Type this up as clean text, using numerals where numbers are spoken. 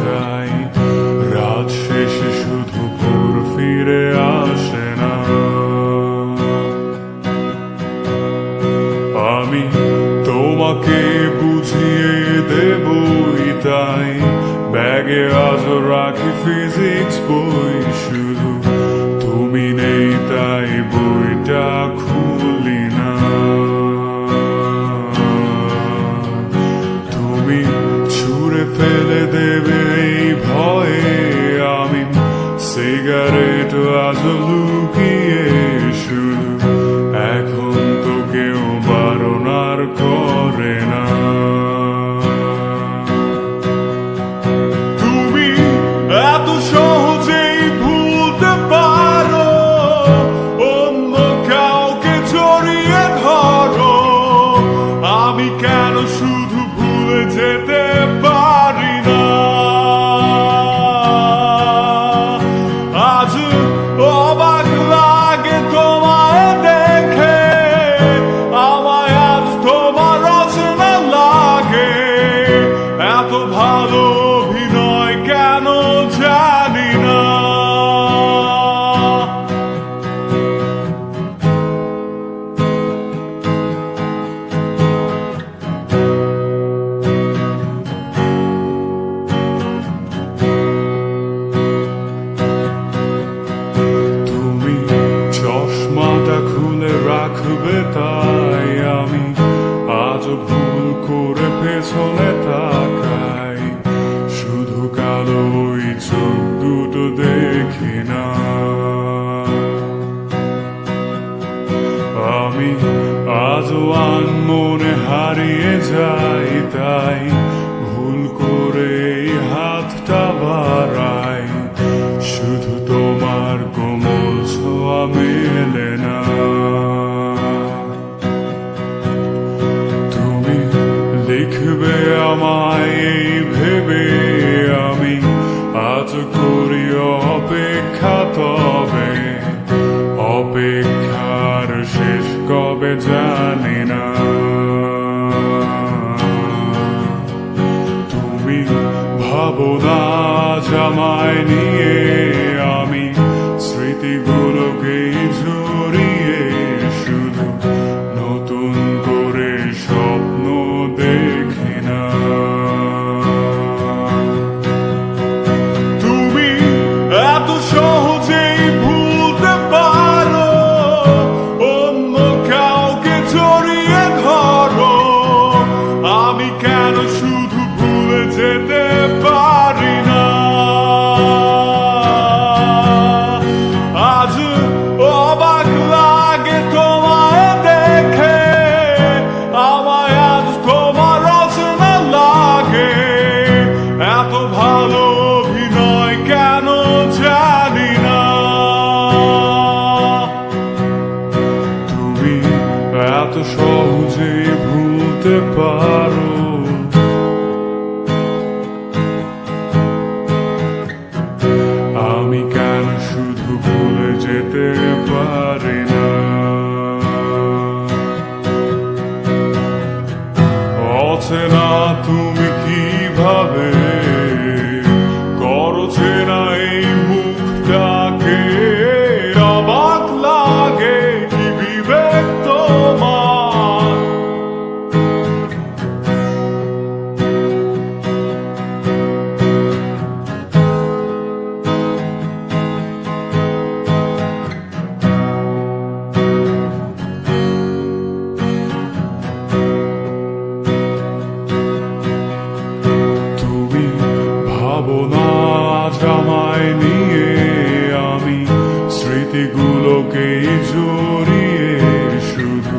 যায়, রাত শেষে শুধু ভোর ফিরে আসে না। আমি তোমাকে বুঝিয়ে দেবই তাই, ব্যাগে আজও রাখি ফিজিক্স বই, শুধু তুমি নেই তাই বইটা খুলি না। তুমি ছুঁড়ে ফেলে দেবে এই ভয়ে, আমি সিগারেট আজও লুকিয়ে, শুধু এখন তো কেউ বারণ আর করে না। তুমি এত সহজেই ভুলতে পারো, অন্য কাউকে জড়িয়ে ধরো, আমি কেন শুধু ভুলে যেতে পারি না। আজ অবাক লাগে তোমায় দেখে, আমায় আজ তোমার রচনা লাগে, এত ভালো অভিনয় কেন জানি না। তুমি চশমাটা খুলে রাখবে তাই, আমি আজও ভুল করে পেছনে তাকাই, শুধু কালো ওই চোখ দুটো দেখি না। আমি আজও আনমনে হারিয়ে যাই তাই, ভুল করে এই হাতটা বাড়াই, শুধু তোমার কোমল ছোঁয়া মেলে না। তুমি লিখবে আমায় এই ভেবে, আমি আজ করি অপেক্ষা, তবে অপেক্ষার শেষ কবে জানি না। তুমি ভাবো না জামায় নিয়ে, আমি স্মৃতিগুলোকেই জড়িয়ে, শুধু নতুন করে স্বপ্ন দেখি না। তুমি এত সহজেই ভুলতে পারো, অন্য কাউকে জড়িয়ে ধরো, আমি কেন শুধু ভুলে যেতে পারি না। আজ অবাক লাগে তোমায় দেখে, আমায় আজ তোমার রচনা লাগে, এত ভালো অভিনয় কেন জানি না। তুমি এত সহজে ভুলতে পারো, আমি কেন শুধু ভুলে যেতে পারি না। অচেনা তুমি কিভাবে করো চেনা এই মুখটাকে, অবাক লাগে কি বিবেক তোমার। তুমি ভাবো না জামায় নিয়ে, আমি স্মৃতিগুলোকেই জড়িয়ে, শুধু